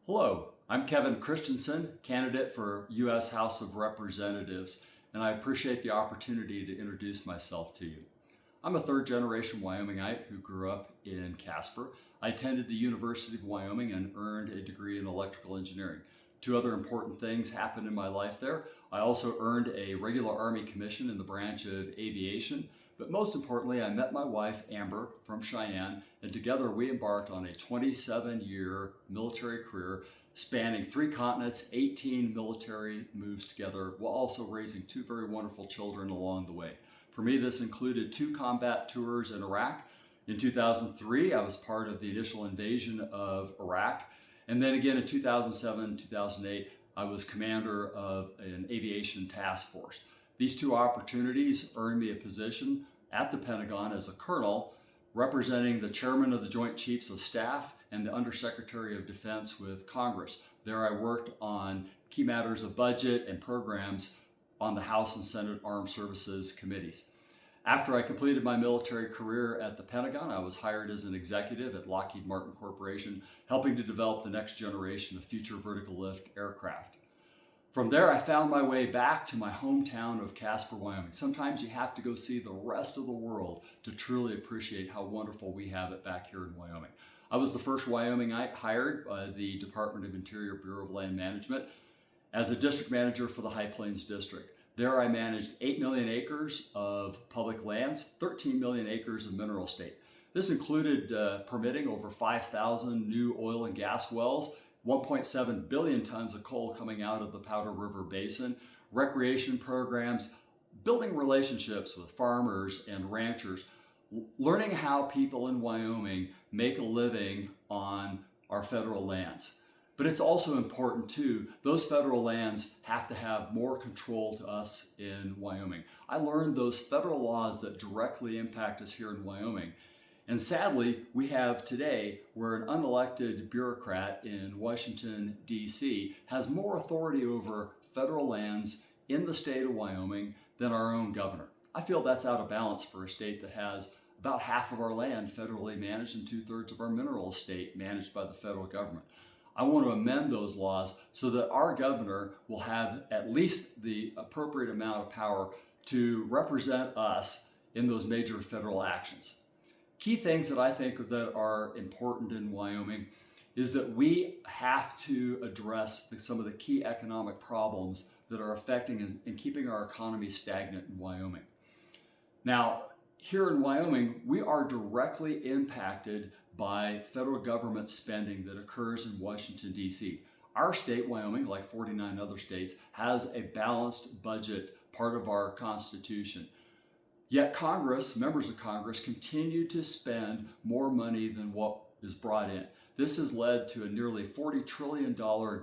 Hello, I'm Kevin Christensen, candidate for U.S. House of Representatives, and I appreciate the opportunity to introduce myself to you. I'm a third-generation Wyomingite who grew up in Casper. I attended the University of Wyoming and earned a degree in electrical engineering. Two other important things happened in my life there. I also earned a regular Army commission in the branch of aviation, but most importantly, I met my wife, Amber, from Cheyenne, and together we embarked on a 27-year military career spanning 3 continents, 18 military moves together, while also raising 2 very wonderful children along the way. For me, this included 2 combat tours in Iraq. In 2003, I was part of the initial invasion of Iraq, and then again in 2007, 2008, I was commander of an aviation task force. These 2 opportunities earned me a position at the Pentagon as a colonel, representing the chairman of the Joint Chiefs of Staff and the Undersecretary of Defense with Congress. There I worked on key matters of budget and programs on the House and Senate Armed Services committees. After I completed my military career at the Pentagon, I was hired as an executive at Lockheed Martin Corporation, helping to develop the next generation of future vertical lift aircraft. From there, I found my way back to my hometown of Casper, Wyoming. Sometimes you have to go see the rest of the world to truly appreciate how wonderful we have it back here in Wyoming. I was the first Wyomingite hired by the Department of Interior Bureau of Land Management as a district manager for the High Plains District. There I managed 8 million acres of public lands, 13 million acres of mineral estate. This included permitting over 5,000 new oil and gas wells, 1.7 billion tons of coal coming out of the Powder River Basin, recreation programs, building relationships with farmers and ranchers, learning how people in Wyoming make a living on our federal lands. But it's also important too, those federal lands have to have more control to us in Wyoming. I learned those federal laws that directly impact us here in Wyoming. And sadly, we have today where an unelected bureaucrat in Washington, D.C. has more authority over federal lands in the state of Wyoming than our own governor. I feel that's out of balance for a state that has about half of our land federally managed and 2/3 of our mineral estate managed by the federal government. I want to amend those laws so that our governor will have at least the appropriate amount of power to represent us in those major federal actions. Key things that I think that are important in Wyoming is that we have to address some of the key economic problems that are affecting and keeping our economy stagnant in Wyoming. Now, here in Wyoming, we are directly impacted by federal government spending that occurs in Washington, D.C. Our state, Wyoming, like 49 other states, has a balanced budget, part of our Constitution. Yet Congress, members of Congress, continue to spend more money than what is brought in. This has led to a nearly $40 trillion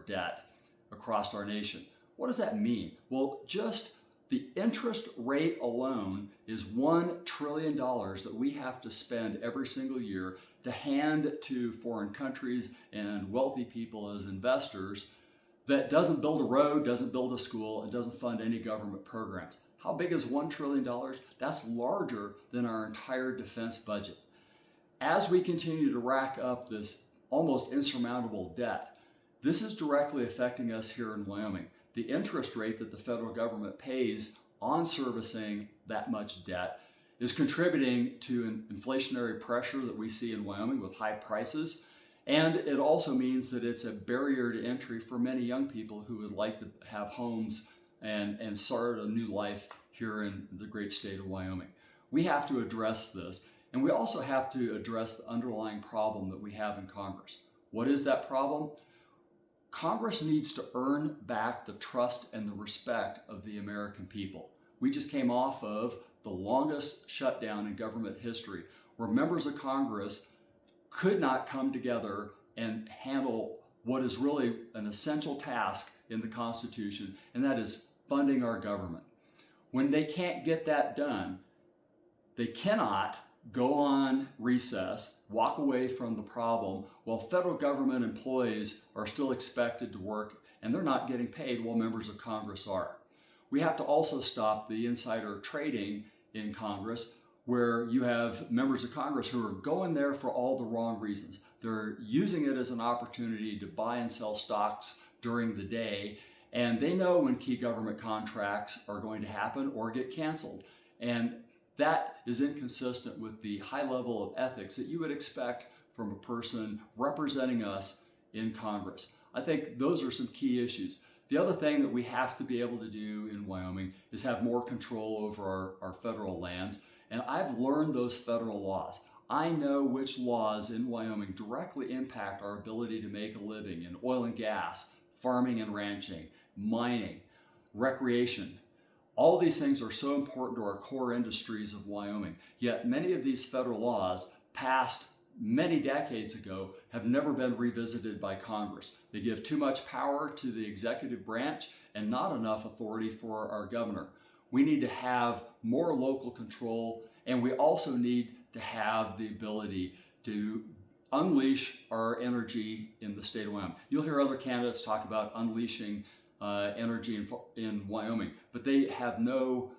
debt across our nation. What does that mean? Well, just the interest rate alone is $1 trillion that we have to spend every single year to hand to foreign countries and wealthy people as investors that doesn't build a road, doesn't build a school, and doesn't fund any government programs. How big is $1 trillion? That's larger than our entire defense budget. As we continue to rack up this almost insurmountable debt, this is directly affecting us here in Wyoming. The interest rate that the federal government pays on servicing that much debt is contributing to an inflationary pressure that we see in Wyoming with high prices. And it also means that it's a barrier to entry for many young people who would like to have homes and start a new life here in the great state of Wyoming. We have to address this, and we also have to address the underlying problem that we have in Congress. What is that problem? Congress needs to earn back the trust and the respect of the American people. We just came off of the longest shutdown in government history, where members of Congress could not come together and handle what is really an essential task in the Constitution, and that is funding our government. When they can't get that done, they cannot go on recess, walk away from the problem, while federal government employees are still expected to work and they're not getting paid while members of Congress are. We have to also stop the insider trading in Congress where you have members of Congress who are going there for all the wrong reasons. They're using it as an opportunity to buy and sell stocks during the day, and they know when key government contracts are going to happen or get canceled. And that is inconsistent with the high level of ethics that you would expect from a person representing us in Congress. I think those are some key issues. The other thing that we have to be able to do in Wyoming is have more control over our federal lands. And I've learned those federal laws. I know which laws in Wyoming directly impact our ability to make a living in oil and gas, farming and ranching, mining, recreation. All these things are so important to our core industries of Wyoming. Yet many of these federal laws passed many decades ago have never been revisited by Congress. They give too much power to the executive branch and not enough authority for our governor. We need to have more local control, and we also need to have the ability to unleash our energy in the state of Wyoming. You'll hear other candidates talk about unleashing energy in Wyoming, but they have no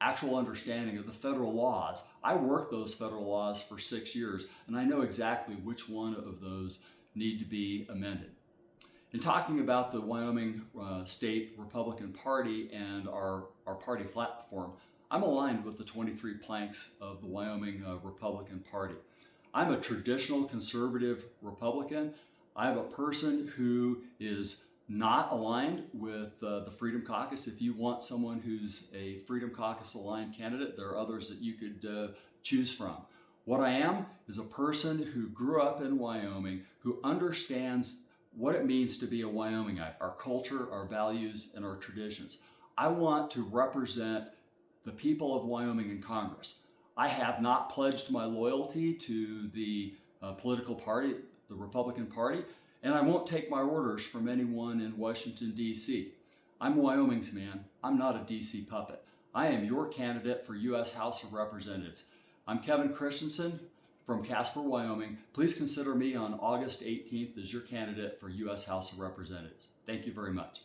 actual understanding of the federal laws. I worked those federal laws for 6 years, and I know exactly which one of those need to be amended. In talking about the Wyoming State Republican Party and our party platform, I'm aligned with the 23 planks of the Wyoming Republican Party. I'm a traditional conservative Republican. I'm a person who is not aligned with the Freedom Caucus. If you want someone who's a Freedom Caucus aligned candidate, there are others that you could choose from. What I am is a person who grew up in Wyoming, who understands what it means to be a Wyomingite, our culture, our values, and our traditions. I want to represent the people of Wyoming in Congress. I have not pledged my loyalty to the political party, the Republican Party, and I won't take my orders from anyone in Washington, D.C. I'm Wyoming's man. I'm not a D.C. puppet. I am your candidate for U.S. House of Representatives. I'm Kevin Christensen from Casper, Wyoming. Please consider me on August 18th as your candidate for U.S. House of Representatives. Thank you very much.